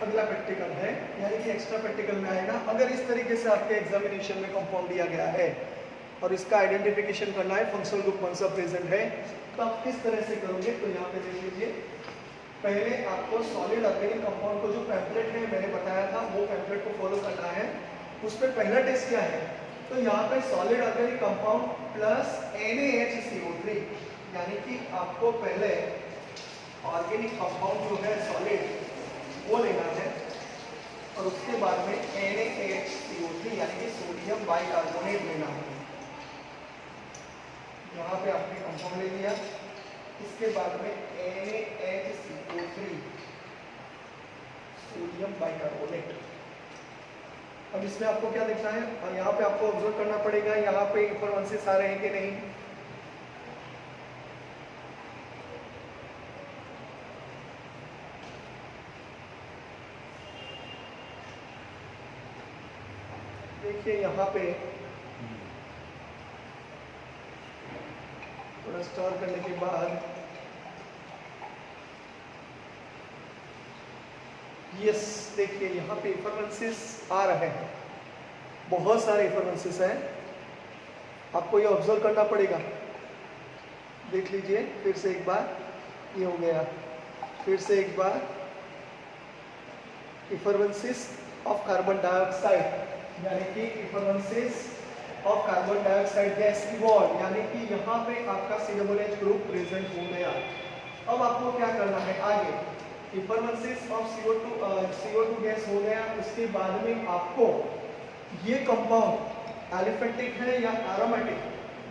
अगला प्रैक्टिकल है, यानी कि एक्स्ट्रा प्रैक्टिकल में आएगा। अगर इस तरीके से आपके एग्जामिनेशन में कंपाउंड दिया गया है और इसका आइडेंटिफिकेशन करना है, फंक्शनल ग्रुप कौन सा प्रेजेंट है, तो आप किस तरह से करोगे। तो यहाँ पे देख लीजिए, पहले आपको सॉलिड ऑर्गेनिक कंपाउंड को जो पैम्फलेट में मैंने बताया था वो पैम्फलेट को फॉलो करना है। उस पर पहला टेस्ट क्या है, तो यहाँ पे solid organic compound plus NaHCO3, यानी कि आपको पहले ऑर्गेनिक कंपाउंड जो है सॉलिड वो लेना है और उसके बाद में NaHCO3 यानी कि सोडियम बाइकार्बोनेट लेना है। यहाँ पे आपने कंपाउंड ले लिया, इसके बाद में NaHCO3 सोडियम बाइकार्बोनेट। अब इसमें आपको क्या देखना है, और यहाँ पे आपको ऑब्जर्व करना पड़ेगा यहाँ पे इन्फॉर्मेंसेस आ रहे हैं कि नहीं। देखिए यहाँ पे थोड़ा स्टोर करने के बाद यस, देखिए यहाँ पे इन्फॉर्मेंसेस आ रहे हैं, बहुत सारे इन्फॉर्मेंसेस हैं, आपको ये ऑब्जर्व करना पड़ेगा। देख लीजिए फिर से एक बार, ये हो गया, फिर से एक बार इन्फॉर्मेंसेस ऑफ कार्बन डाइऑक्साइड, यानी कि इन्फॉर्मेंसेस of carbon dioxide gas evolve, यानी कि यहाँ पे आपका COOH ग्रुप प्रेजेंट हो गया। अब आपको क्या करना है आगे, इन्फॉर्मेंसेस ऑफ CO2 गैस हो गया, उसके बाद में आपको ये कंपाउंड एलिफेटिक है या एरोमेटिक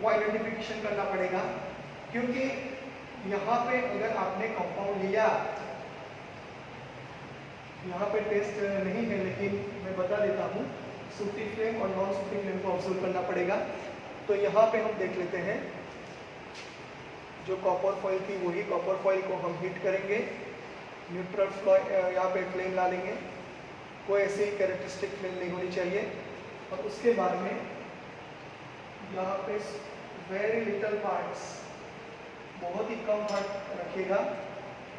वो आइडेंटिफिकेशन करना पड़ेगा। क्योंकि यहाँ पे अगर आपने कंपाउंड लिया, यहाँ पे टेस्ट नहीं है लेकिन मैं बता देता हूँ, सूटी फ्लेम और नॉन सूटी फ्लेम को ऑब्जर्व करना पड़ेगा। तो यहाँ पे हम देख लेते हैं, जो कॉपर फॉइल थी वही कॉपर फॉइल को हम हीट करेंगे, न्यूट्रल यहाँ पे फ्लेम ला लेंगे, कोई ऐसी कैरेक्टरिस्टिक फ्लेम नहीं होनी चाहिए। और उसके बाद में यहाँ पे वेरी लिटल पार्ट्स, बहुत ही कम पार्ट रखिएगा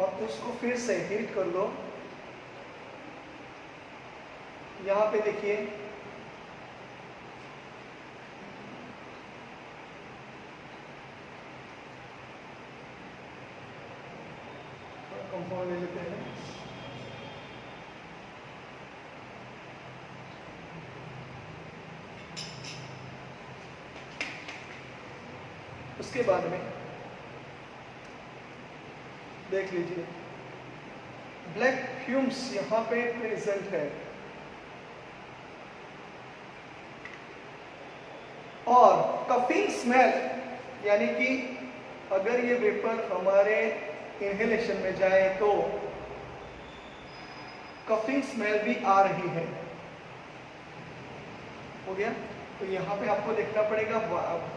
और उसको फिर से हीट कर लो। यहाँ पे देखिए कंपाउंड ले लेते हैं, उसके बाद में देख लीजिए ब्लैक फ्यूम्स यहाँ पे प्रेजेंट है और कफिंग स्मेल, यानी कि अगर ये वेपर हमारे इनहेलेशन में जाए तो कफिंग स्मेल भी आ रही है। हो गया, तो यहाँ पे आपको देखना पड़ेगा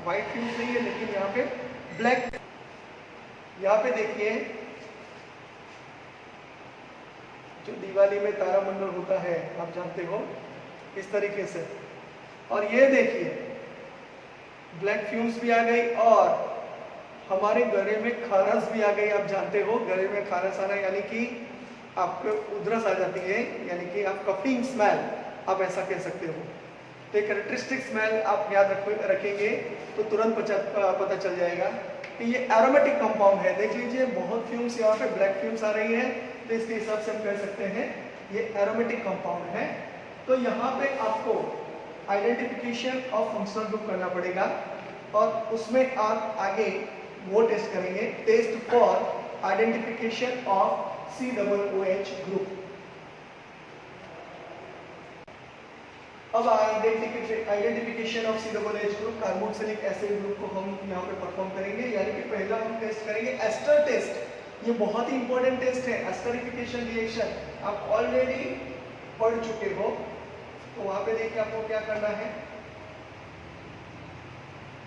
व्हाइट फ्यूम्स नहीं है लेकिन यहाँ पे ब्लैक। यहाँ पे देखिए जो दिवाली में तारामंडल होता है आप जानते हो, इस तरीके से, और ये देखिए ब्लैक फ्यूम्स भी आ गई और हमारे गले में खारस भी आ गई। आप जानते हो गले में खारस आना यानी कि आपको उधरस आ जाती है, यानी कि आप कफिंग स्मेल आप ऐसा कह सकते हो। तो एक कैरेक्टरिस्टिक स्मेल आप याद रखेंगे तो तुरंत पता चल जाएगा कि ये एरोमेटिक कंपाउंड है। देख लीजिए बहुत फ्यूम्स यहाँ पे ब्लैक फ्यूम्स आ रही है, तो इसके हिसाब से हम कह सकते हैं ये एरोमेटिक कंपाउंड है। तो यहाँ पे आपको आइडेंटिफिकेशन ऑफ फंक्शनल ग्रुप करना पड़ेगा और उसमें आप आगे वो टेस्ट करेंगे, test for identification of COOH group. अब identification of COOH group carboxylic acid group को हम यहाँ पे परफॉर्म करेंगे, यानी कि पहला हम टेस्ट करेंगे एस्टर टेस्ट। ये बहुत ही इंपॉर्टेंट टेस्ट है, एस्टरिफिकेशन रिएक्शन आप ऑलरेडी पढ़ चुके हो। तो वहां पे देखिए आपको क्या करना है,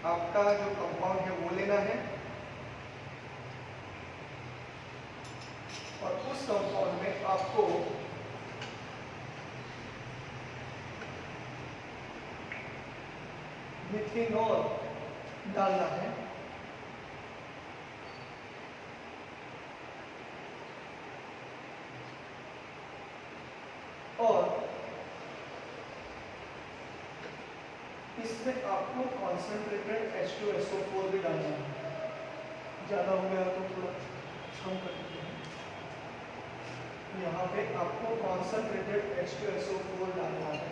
आपका जो कंपाउंड है वो लेना है और उस कंपाउंड में आपको मिथेनॉल डालना है। इसमें आपको कॉन्सेंट्रेटेड H2SO4 भी डालना है। ज़्यादा हो गया तो थोड़ा कम कर देते हैं। यहाँ पे आपको कॉन्सेंट्रेटेड H2SO4 डालना है।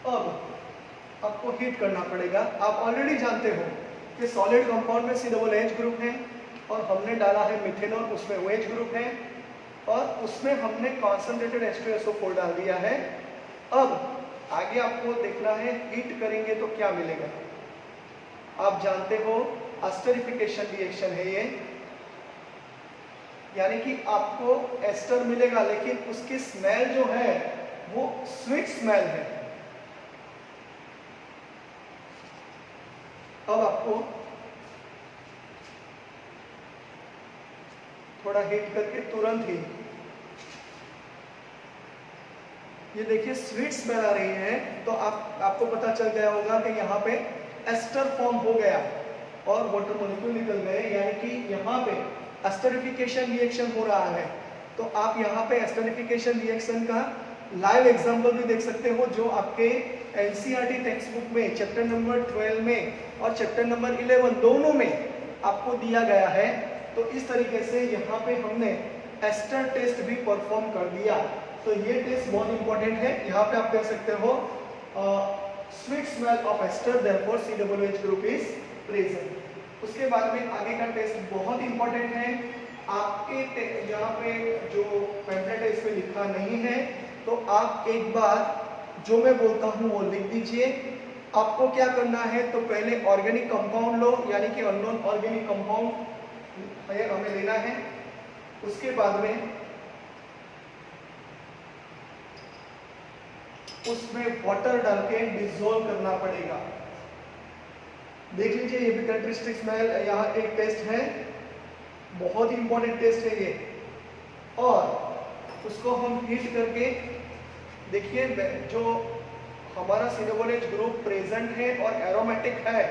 अब आपको हीट करना पड़ेगा। आप ऑलरेडी जानते हो कि सॉलिड कंपाउंड में COOH ग्रुप है और हमने डाला है मिथेनॉल, उसमें OH ग्रुप है और उसमें हमने कॉन्सेंट्रेटेड H2SO4 डाल दिया है। अब आगे आपको देखना है हीट करेंगे तो क्या मिलेगा। आप जानते हो एस्टरिफिकेशन रिएक्शन है ये, यानी कि आपको एस्टर मिलेगा लेकिन उसकी स्मेल जो है वो स्वीट स्मेल है। अब आपको थोड़ा हीट करके तुरंत ही ये देखिए स्वीट स्मेल आ रही है, तो आपको पता चल गया होगा कि यहाँ पे एस्टर फॉर्म हो गया और वाटर मॉलिक्यूल निकल गए, यानी कि यहाँ पे एस्टरिफिकेशन रिएक्शन हो रहा है। तो आप यहाँ पे एस्टरिफिकेशन रिएक्शन का लाइव एग्जांपल भी देख सकते हो, जो आपके एनसीईआरटी टेक्स्ट बुक में चैप्टर नंबर 12 में और चैप्टर नंबर 11 दोनों में आपको दिया गया है। तो इस तरीके से यहाँ पे हमने एस्टर टेस्ट भी परफॉर्म कर दिया। तो ये टेस्ट बहुत इंपॉर्टेंट है। यहाँ पे आप देख सकते हो sweet smell of ester, therefore COOH group is present. उसके बाद में आगे का टेस्ट बहुत इंपॉर्टेंट है। आपके यहाँ पे जो पैम्फलेट है इसमें लिखा नहीं है, तो आप एक बार जो मैं बोलता हूँ वो लिख दीजिए। आपको क्या करना है, तो पहले ऑर्गेनिक कंपाउंड लो, यानी कि अननोन ऑर्गेनिक कंपाउंड हमें लेना है। उसके बाद में उसमें वाटर डाल के डिसॉल्व करना पड़ेगा। देख लीजिए ये भी कैरेक्टरिस्टिक स्मेल, यहाँ एक टेस्ट है, बहुत इंपॉर्टेंट टेस्ट है ये, और उसको हम हीट करके देखिए जो हमारा COOH ग्रुप प्रेजेंट है और एरोमेटिक है,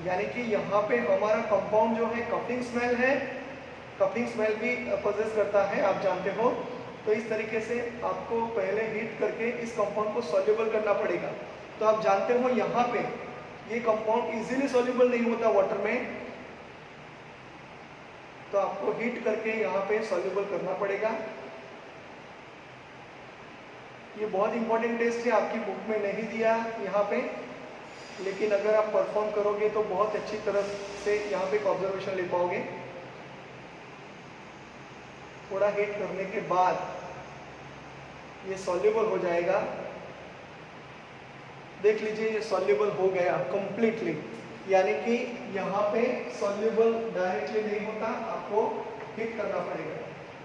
यानी कि यहाँ पे हमारा कंपाउंड जो है कपिंग स्मेल है, कपिंग स्मेल भी पोजेस करता है, आप जानते हो। तो इस तरीके से आपको पहले हीट करके इस कंपाउंड को सॉल्युबल करना पड़ेगा। तो आप जानते हो यहाँ पे ये कंपाउंड इजीली सॉल्युबल नहीं होता वाटर में, तो आपको हीट करके यहाँ पे सॉल्युबल करना पड़ेगा। ये बहुत इंपॉर्टेंट टेस्ट है, आपकी बुक में नहीं दिया यहाँ पे, लेकिन अगर आप परफॉर्म करोगे तो बहुत अच्छी तरह से यहाँ पे ऑब्जर्वेशन ले पाओगे। थोड़ा हीट करने के बाद ये सॉल्युबल हो जाएगा। देख लीजिए ये सॉल्युबल हो गया कंप्लीटली, यानी कि यहाँ पे सॉल्युबल डायरेक्टली नहीं होता, आपको हीट करना पड़ेगा।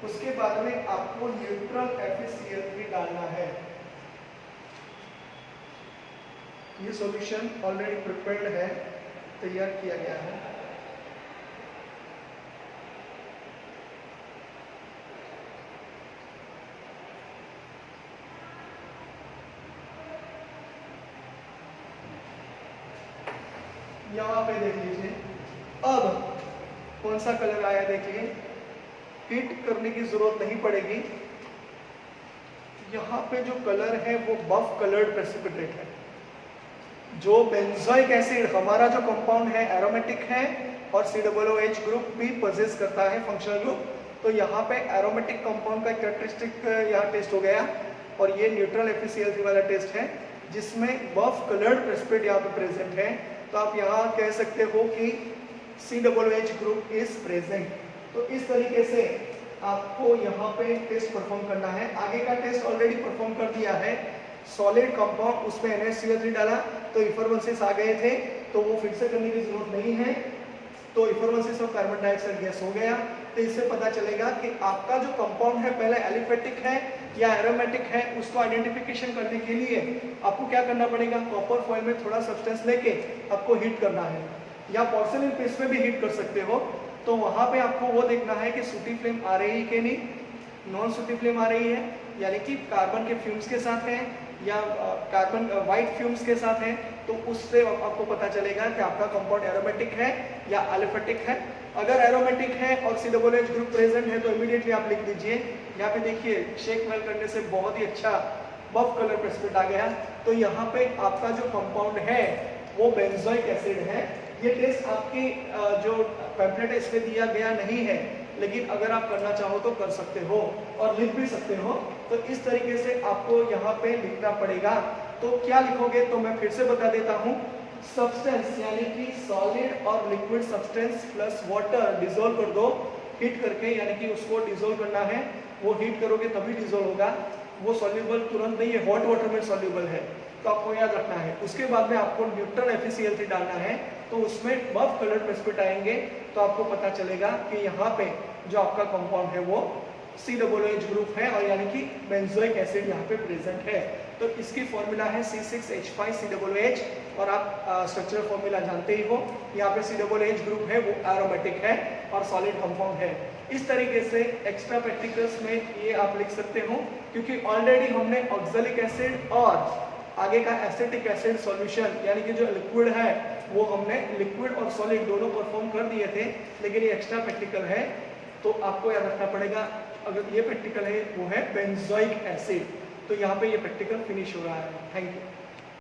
उसके बाद में आपको न्यूट्रल FeCl भी डालना है। ये सॉल्यूशन ऑलरेडी प्रिपेयर्ड है, तैयार किया गया है। यहाँ पे देख लीजिए अब कौन सा कलर आया, देखिए हीट करने की जरूरत नहीं पड़ेगी। यहाँ पे जो कलर है वो बफ कलर्ड प्रेसिपिटेट है। जो बेंजोइक एसिड हमारा जो कंपाउंड है एरोमेटिक है और COOH ग्रुप भी पोजेस करता है फंक्शनल ग्रुप, तो यहाँ पे एरोमेटिक कंपाउंड का कैरेक्टरिस्टिक यहाँ टेस्ट हो गया और ये न्यूट्रल FeCl3 वाला टेस्ट है जिसमें बफ कलर्ड प्रेसिपिटेट यहाँ पे प्रेजेंट है। तो आप यहाँ कह सकते हो कि COOH ग्रुप इज प्रेजेंट। तो इस तरीके से आपको यहाँ पे टेस्ट परफॉर्म करना है। आगे का टेस्ट ऑलरेडी परफॉर्म कर दिया है। सॉलिड कंपाउंड उसमें NaCO3 डाला तो इफरवेंसेस आ गए थे, तो वो फिर से करने की जरूरत नहीं है। तो इफरवेंसेस ऑफ कार्बन डाइऑक्साइड गैस हो गया। तो इससे पता चलेगा कि आपका जो कंपाउंड है पहले एलिफेटिक है या एरोमेटिक है, उसको आइडेंटिफिकेशन करने के लिए आपको क्या करना पड़ेगा, कॉपर फॉइल में थोड़ा सब्सटेंस लेके आपको हीट करना है, या पोर्सिलिन पेस्ट में भी हीट कर सकते हो। तो वहां पे आपको वो देखना है कि सूटी फ्लेम आ रही है कि नहीं, नॉन सूटी फ्लेम आ रही है, यानी कि कार्बन के फ्यूम्स के साथ है, या कार्बन व्हाइट फ्यूम्स के साथ है, तो उससे आपको पता चलेगा कि आपका कंपाउंड एरोमेटिक है या एलिफेटिक है। अगर एरोमेटिक है और COOH ग्रुप प्रेजेंट है तो इमीडिएटली आप लिख दीजिए। यहाँ पे देखिए शेक वेल करने से बहुत ही अच्छा बफ कलर प्रेसिपिटेट आ गया। तो यहाँ पे आपका जो कंपाउंड है वो बेंजोइक एसिड है। ये टेस्ट आपकी जो पैम्फलेट है इसमें दिया गया नहीं है, लेकिन अगर आप करना चाहो तो कर सकते हो और लिख भी सकते हो। तो इस तरीके से आपको यहाँ पे लिखना पड़ेगा। तो क्या लिखोगे तो मैं फिर से बता देता हूँ। सब्सटेंस यानी कि सॉलिड और liquid substance plus water dissolve कर दो हीट करके, यानी कि उसको डिसॉल्व करना है। वो हीट करोगे तभी डिसॉल्व होगा, वो सॉल्युबल तुरंत नहीं है, हॉट वाटर में सॉल्युबल है, तो आपको याद रखना है। उसके बाद में आपको न्यूट्रल FeCl3 डालना है, तो उसमें बफ कलर प्रेसिपिटेट आएंगे, तो आपको पता चलेगा कि यहाँ पे जो आपका कंपाउंड है वो COOH ग्रुप है, और यानी कि बेंजोइक एसिड यहाँ पे प्रेजेंट है। तो इसकी फॉर्मूला है C6H5COOH, और आप स्ट्रक्चरल फॉर्मूला जानते ही हो। यहाँ पे COOH ग्रुप है वो एरोमेटिक है और सॉलिड कंपाउंड है। इस तरीके से एक्स्ट्रा प्रैक्टिकल्स में ये आप लिख सकते हो, क्योंकि ऑलरेडी हमने ऑक्सैलिक एसिड और आगे का एसिटिक एसिड सॉल्यूशन यानी कि जो लिक्विड है वो हमने लिक्विड और सॉलिड दोनों परफॉर्म कर दिए थे, लेकिन ये एक्स्ट्रा प्रैक्टिकल है तो आपको याद रखना पड़ेगा। अगर ये प्रैक्टिकल है वो है बेंजोइक एसिड। तो यहाँ पे ये प्रैक्टिकल फिनिश हो रहा है। Thank you.